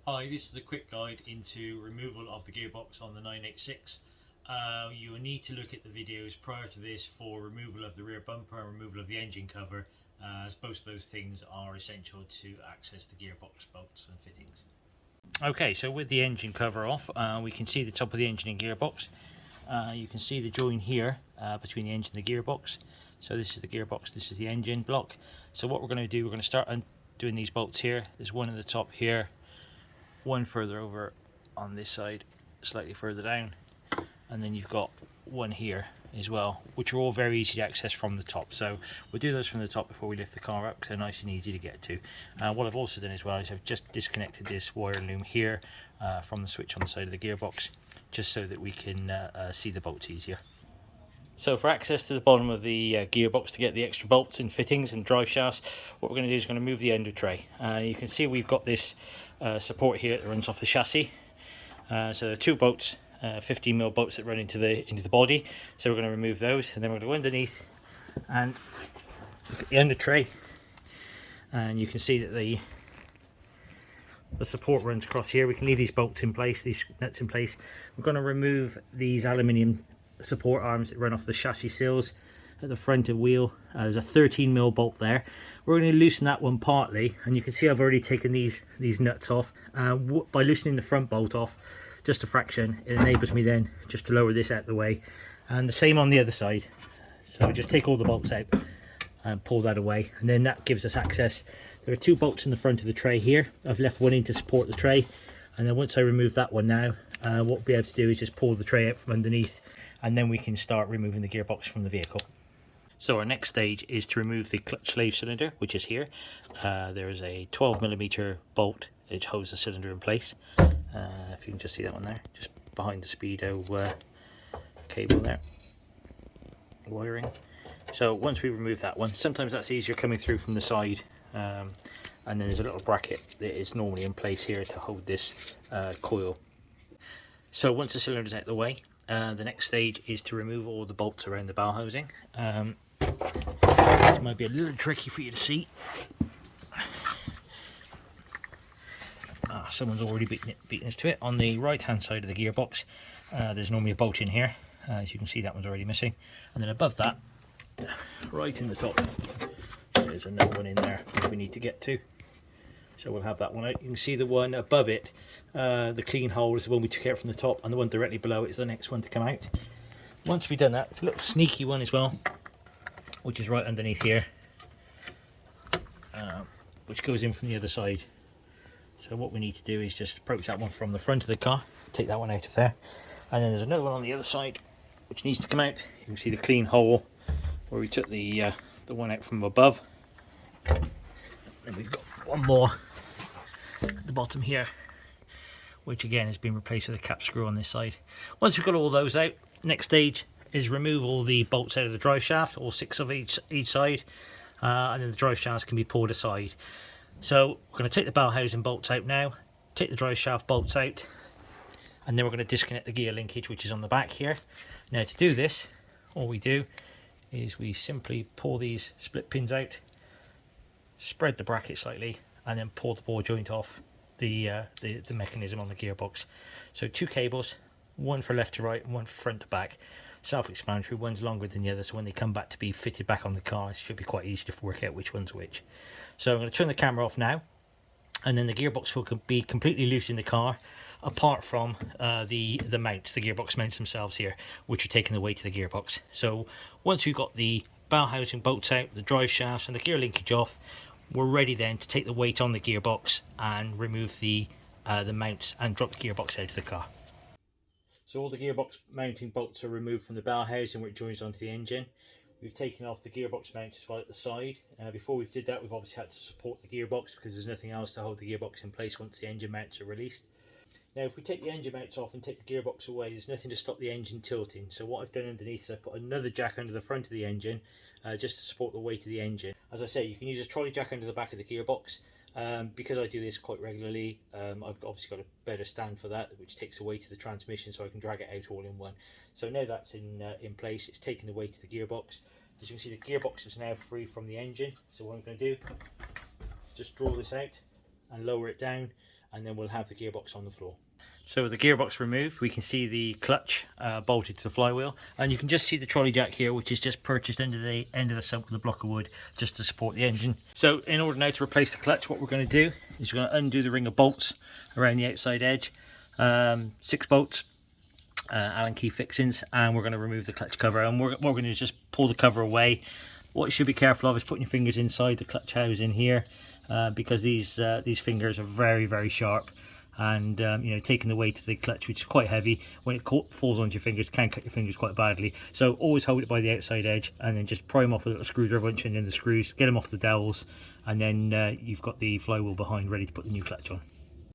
Hi, this is a quick guide into removal of the gearbox on the 986. You will need to look at the videos prior to this for removal of the rear bumper and removal of the engine cover, as both of those things are essential to access the gearbox bolts and fittings. Okay, so with the engine cover off, we can see the top of the engine and gearbox. You can see the join here between the engine and the gearbox. So this is the gearbox, this is the engine block. So what we're going to do, we're going to start doing these bolts here. There's one at the top here, one further over on this side, slightly further down, and then you've got one here as well, which are all very easy to access from the top. So we'll do those from the top before we lift the car up because they're nice and easy to get to. What I've also done as well is I've just disconnected this wire loom here from the switch on the side of the gearbox, just so that we can see the bolts easier. So for access to the bottom of the gearbox to get the extra bolts and fittings and drive shafts, what we're going to do is going to move the under tray. You can see we've got this support here that runs off the chassis. So there are two bolts, 15mm bolts that run into the body. So we're going to remove those, and then we're going to go underneath and look at the under tray, and you can see that the support runs across here. We can leave these bolts in place, these nuts in place. We're going to remove these aluminium support arms that run off the chassis sills at the front of the wheel. There's a 13mm bolt there. We're going to loosen that one partly, and you can see I've already taken these nuts off. By loosening the front bolt off just a fraction, it enables me then just to lower this out of the way, and the same on the other side. So just take all the bolts out and pull that away, and then that gives us access. There are two bolts in the front of the tray here. I've left one in to support the tray, and then once I remove that one now, what we'll be able to do is just pull the tray out from underneath, and then we can start removing the gearbox from the vehicle. So our next stage is to remove the clutch slave cylinder, which is here. There is a 12mm bolt which holds the cylinder in place. If you can just see that one there, just behind the speedo cable there, wiring. So once we remove that one, sometimes that's easier coming through from the side, and then there's a little bracket that is normally in place here to hold this coil. So once the cylinder is out of the way, the next stage is to remove all the bolts around the bell housing. This might be a little tricky for you to see. Someone's already beaten us to it. On the right hand side of the gearbox, there's normally a bolt in here. As you can see, that one's already missing. And then above that, right in the top, there's another one in there which we need to get to. So we'll have that one out. You can see the one above it, the clean hole is the one we took out from the top, and the one directly below it is the next one to come out. Once we've done that, it's a little sneaky one as well, which is right underneath here, which goes in from the other side. So what we need to do is just approach that one from the front of the car, take that one out of there, and then there's another one on the other side which needs to come out. You can see the clean hole where we took the one out from above. Then we've got one more at the bottom here, which again has been replaced with a cap screw on this side. Once we've got all those out, next stage is remove all the bolts out of the drive shaft, all 6 of each side, and then the drive shafts can be pulled aside. So we're going to take the bell housing bolts out now, take the drive shaft bolts out, and then we're going to disconnect the gear linkage, which is on the back here. Now to do this, all we do is we simply pull these split pins out, spread the bracket slightly, and then pull the ball joint off the mechanism on the gearbox. So 2 cables, one for left to right and one for front to back. Self-explanatory, one's longer than the other, so when they come back to be fitted back on the car, it should be quite easy to work out which one's which. So I'm going to turn the camera off now, and then the gearbox will be completely loose in the car, apart from the mounts, the gearbox mounts themselves here, which are taking the weight of the gearbox. So once we've got the bell housing bolts out, the drive shafts and the gear linkage off, we're ready then to take the weight on the gearbox and remove the mounts and drop the gearbox out of the car. So all the gearbox mounting bolts are removed from the bell housing where it joins onto the engine. We've taken off the gearbox mount as well at the side. Before we did that, we've obviously had to support the gearbox because there's nothing else to hold the gearbox in place once the engine mounts are released. Now if we take the engine mounts off and take the gearbox away, there's nothing to stop the engine tilting. So what I've done underneath is I've put another jack under the front of the engine just to support the weight of the engine. As I say, you can use a trolley jack under the back of the gearbox. Because I do this quite regularly, I've obviously got a better stand for that, which takes the weight of the transmission, so I can drag it out all in one. So now that's in place, it's taking the weight of the gearbox. As you can see, the gearbox is now free from the engine. So what I'm going to do, just draw this out and lower it down, and then we'll have the gearbox on the floor. So with the gearbox removed, we can see the clutch bolted to the flywheel, and you can just see the trolley jack here, which is just purchased under the end of the sump with a block of wood just to support the engine. So in order now to replace the clutch, what we're going to do is we're going to undo the ring of bolts around the outside edge, 6 bolts, Allen key fixings, and we're going to remove the clutch cover. And what we're going to do is just pull the cover away. What you should be careful of is putting your fingers inside the clutch housing here, because these fingers are very, very sharp, and you know, taking the weight of the clutch, which is quite heavy, when it falls onto your fingers, can cut your fingers quite badly. So always hold it by the outside edge, and then just pry them off with a little screwdriver, punch in the screws, get them off the dowels, and then you've got the flywheel behind ready to put the new clutch on.